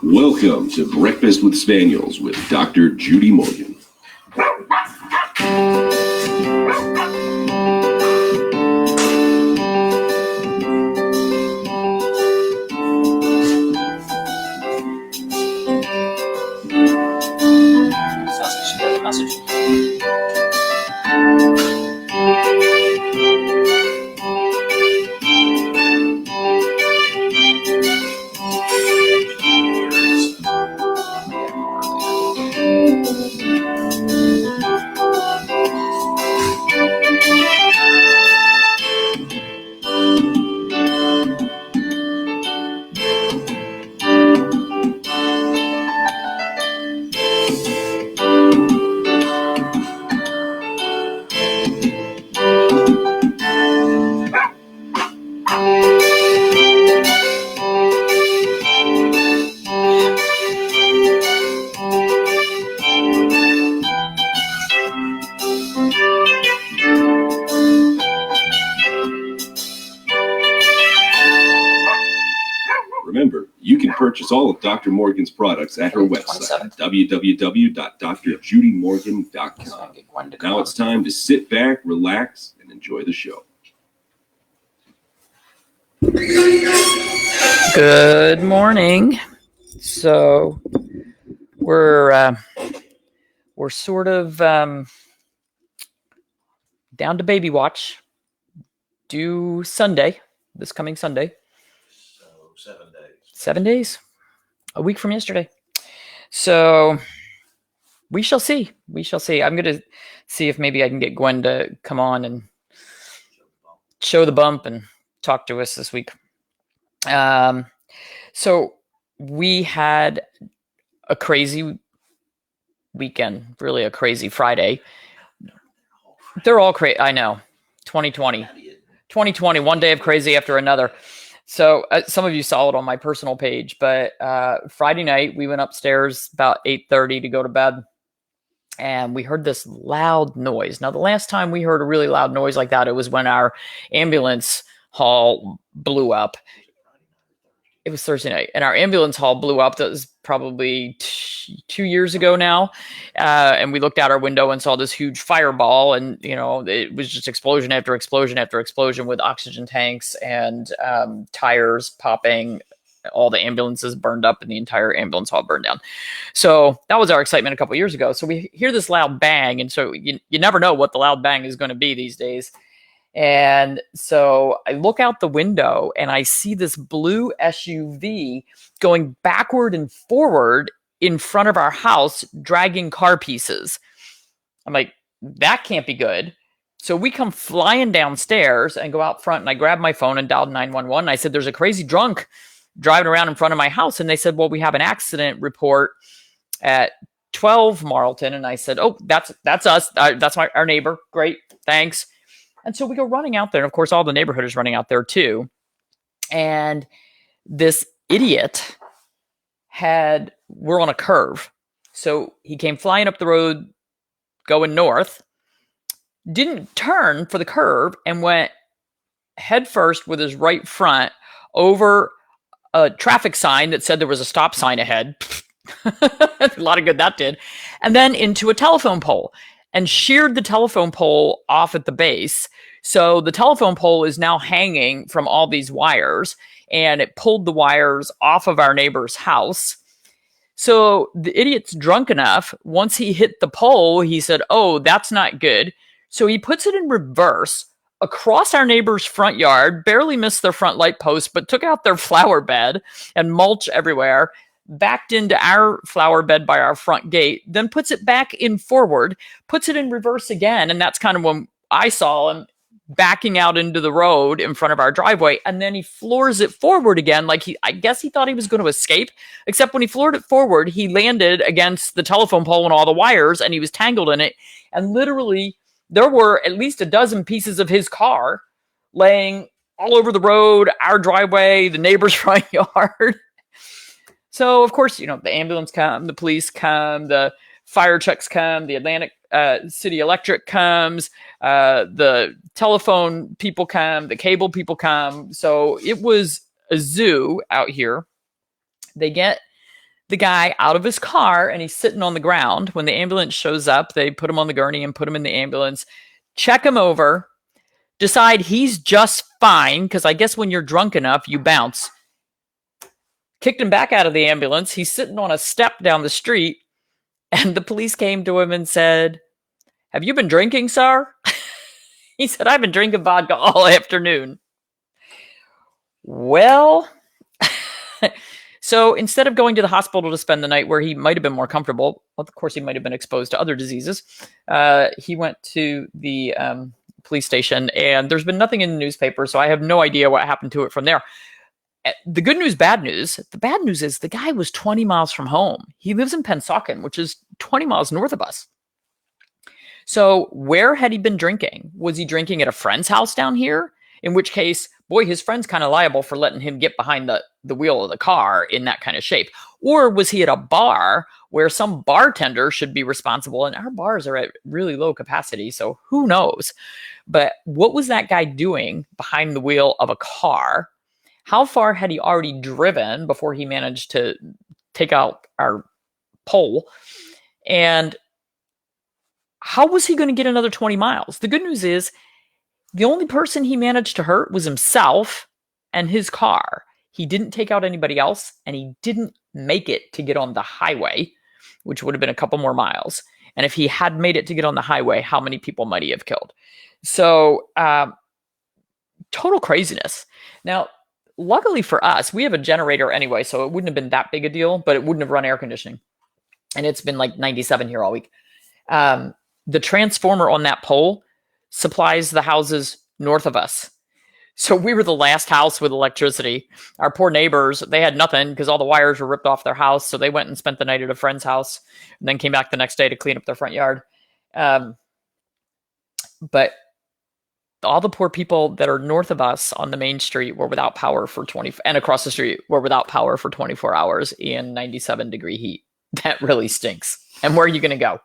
Welcome to Breakfast with Spaniels with Dr. Judy Morgan. Message. Remember, you can purchase all of Dr. Morgan's products at her website, www.drjudymorgan.com. Now it's time to sit back, relax, and enjoy the show. Good morning. So we're sort of down to baby watch. Due Sunday, this coming Sunday. So 7 days. 7 days, a week from yesterday. So we shall see. We shall see. I'm going to see if maybe I can get Gwen to come on and show the bump and talk to us this week. So we had a crazy weekend, really a crazy Friday. They're all crazy. I know. 2020, one day of crazy after another. So some of you saw it on my personal page, but Friday night we went upstairs about 8:30 to go to bed, and we heard this loud noise. Now, the last time we heard a really loud noise like that, it was when our ambulance hall blew up. It was Thursday night, and our ambulance hall blew up. That was probably 2 years ago now. And we looked out our window and saw this huge fireball, and it was just explosion after explosion after explosion with oxygen tanks and tires popping. All the ambulances burned up, and the entire ambulance hall burned down. So that was our excitement a couple years ago. So we hear this loud bang, and so you never know what the loud bang is going to be these days. And so I look out the window and I see this blue SUV going backward and forward in front of our house, dragging car pieces. I'm like, that can't be good. So we come flying downstairs and go out front, and I grabbed my phone and dialed 911. And I said, there's a crazy drunk driving around in front of my house. And they said, well, we have an accident report at 12 Marlton. And I said, oh, that's us. That's our neighbor. Great. Thanks. And so we go running out there. And of course, all the neighborhood is running out there too. And this idiot we're on a curve. So he came flying up the road, going north, didn't turn for the curve, and went headfirst with his right front over a traffic sign that said there was a stop sign ahead. A lot of good that did. And then into a telephone pole, and sheared the telephone pole off at the base. So the telephone pole is now hanging from all these wires, and it pulled the wires off of our neighbor's house. So the idiot's drunk enough. Once he hit the pole, he said, oh, that's not good. So he puts it in reverse across our neighbor's front yard, barely missed their front light post, but took out their flower bed and mulch everywhere, backed into our flower bed by our front gate, then puts it back in forward, puts it in reverse again. And that's kind of when I saw him backing out into the road in front of our driveway. And then he floors it forward again. Like I guess he thought he was going to escape, except when he floored it forward, he landed against the telephone pole and all the wires, and he was tangled in it. And literally there were at least a dozen pieces of his car laying all over the road, our driveway, the neighbor's front yard. So, of course, the ambulance come, the police come, the fire trucks come, the Atlantic City Electric comes, the telephone people come, the cable people come. So it was a zoo out here. They get the guy out of his car and he's sitting on the ground. When the ambulance shows up, they put him on the gurney and put him in the ambulance, check him over, decide he's just fine, because I guess when you're drunk enough, you bounce. Kicked him back out of the ambulance. He's sitting on a step down the street, and the police came to him and said, "Have you been drinking, sir?" He said, "I've been drinking vodka all afternoon." Well, so instead of going to the hospital to spend the night where he might have been more comfortable, of course, he might have been exposed to other diseases, he went to the police station, and there's been nothing in the newspaper, so I have no idea what happened to it from there. The good news, bad news. The bad news is the guy was 20 miles from home. He lives in Pennsauken, which is 20 miles north of us. So where had he been drinking? Was he drinking at a friend's house down here? In which case, boy, his friend's kind of liable for letting him get behind the wheel of the car in that kind of shape. Or was he at a bar where some bartender should be responsible? And our bars are at really low capacity, so who knows? But what was that guy doing behind the wheel of a car? How far had he already driven before he managed to take out our pole? And how was he going to get another 20 miles? The good news is the only person he managed to hurt was himself and his car. He didn't take out anybody else, and he didn't make it to get on the highway, which would have been a couple more miles. And if he had made it to get on the highway, how many people might he have killed? So, total craziness. Now, luckily for us, we have a generator anyway, so it wouldn't have been that big a deal, but it wouldn't have run air conditioning. And it's been like 97 here all week. The transformer on that pole supplies the houses north of us. So we were the last house with electricity. Our poor neighbors, they had nothing because all the wires were ripped off their house. So they went and spent the night at a friend's house and then came back the next day to clean up their front yard. But all the poor people that are north of us on the main street were without power for 20, and across the street were without power for 24 hours in 97-degree heat. That really stinks. And where are you going to go?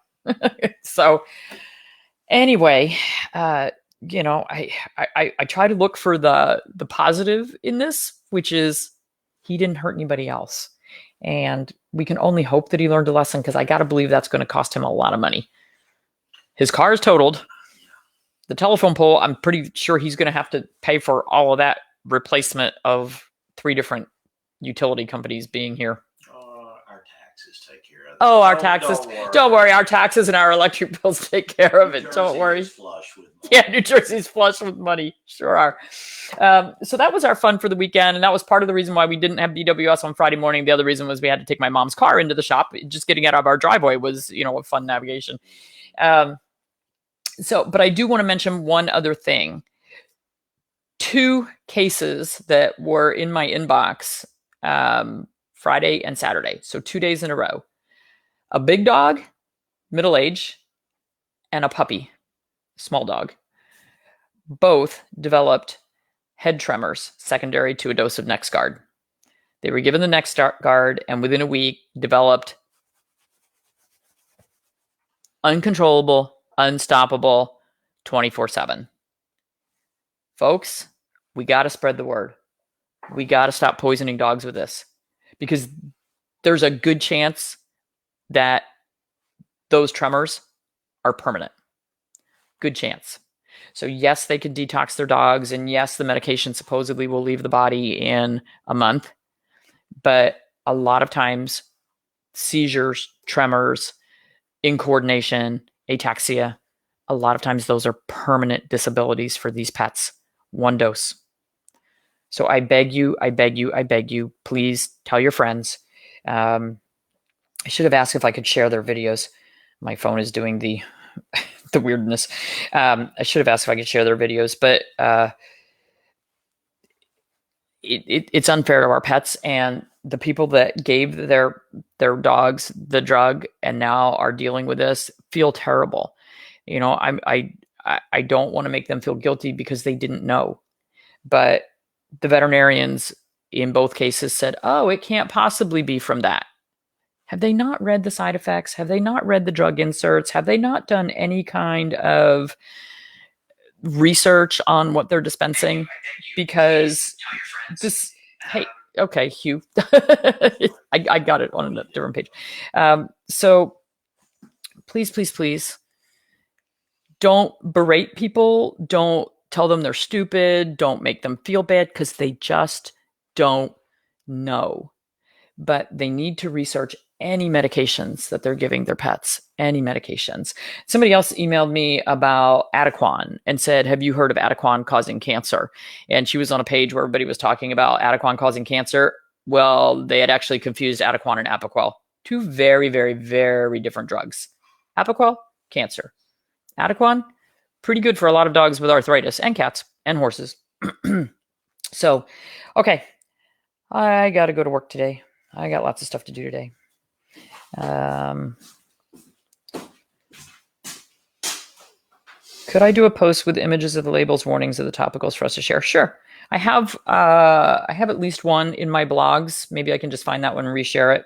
So anyway, I try to look for the positive in this, which is he didn't hurt anybody else. And we can only hope that he learned a lesson, because I got to believe that's going to cost him a lot of money. His car is totaled. The telephone pole, I'm pretty sure he's going to have to pay for all of that replacement of 3 different utility companies being here. Our taxes take care of it. Oh, our taxes. Don't worry. Our taxes and our electric bills take care of it. Don't worry. Flush with money. Yeah, New Jersey's flush with money. Sure are. So that was our fun for the weekend. And that was part of the reason why we didn't have BWS on Friday morning. The other reason was we had to take my mom's car into the shop. Just getting out of our driveway was, a fun navigation. But I do want to mention one other thing. 2 cases that were in my inbox Friday and Saturday. So 2 days in a row. A big dog, middle age, and a puppy, small dog. Both developed head tremors secondary to a dose of NexGard. They were given the NexGard and within a week developed uncontrollable, unstoppable, 24/7. Folks, we got to spread the word. We got to stop poisoning dogs with this, because there's a good chance that those tremors are permanent. Good chance. So yes, they could detox their dogs, and yes, the medication supposedly will leave the body in a month. But a lot of times, seizures, tremors, incoordination, ataxia, a lot of times those are permanent disabilities for these pets. 1 dose. So I beg you, please tell your friends. I should have asked if I could share their videos. My phone is doing the weirdness. I should have asked if I could share their videos, but it's unfair to our pets, and the people that gave their dogs the drug and now are dealing with this feel terrible. I don't want to make them feel guilty because they didn't know, but the veterinarians in both cases said, "Oh, it can't possibly be from that." Have they not read the side effects? Have they not read the drug inserts? Have they not done any kind of research on what they're dispensing? Because this, hey, Okay, Hugh. I got it on a different page. So please, please, please don't berate people. Don't tell them they're stupid. Don't make them feel bad because they just don't know. But they need to research any medications that they're giving their pets, any medications. Somebody else emailed me about Adequan and said, have you heard of Adequan causing cancer? And she was on a page where everybody was talking about Adequan causing cancer. Well, they had actually confused Adequan and Apoquel. Two very, very, very different drugs. Apoquel, cancer. Adequan, pretty good for a lot of dogs with arthritis and cats and horses. So, okay. I got to go to work today. I got lots of stuff to do today. Could I do a post with images of the labels, warnings of the topicals for us to share? Sure. I have at least one in my blogs. Maybe I can just find that one and reshare it.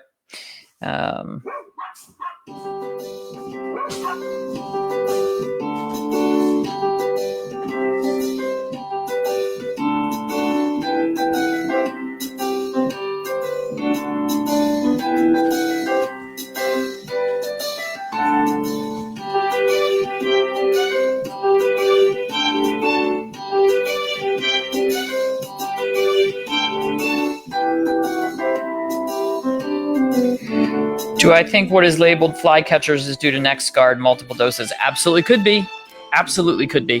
Do I think what is labeled fly catchers is due to NexGard multiple doses? Absolutely could be. Absolutely could be.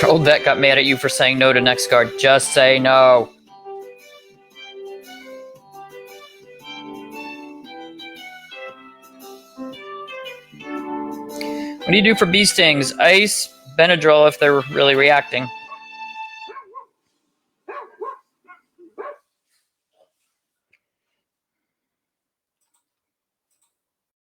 Your old vet got mad at you for saying no to NexGard. Just say no. What do you do for bee stings? Ice, Benadryl if they're really reacting.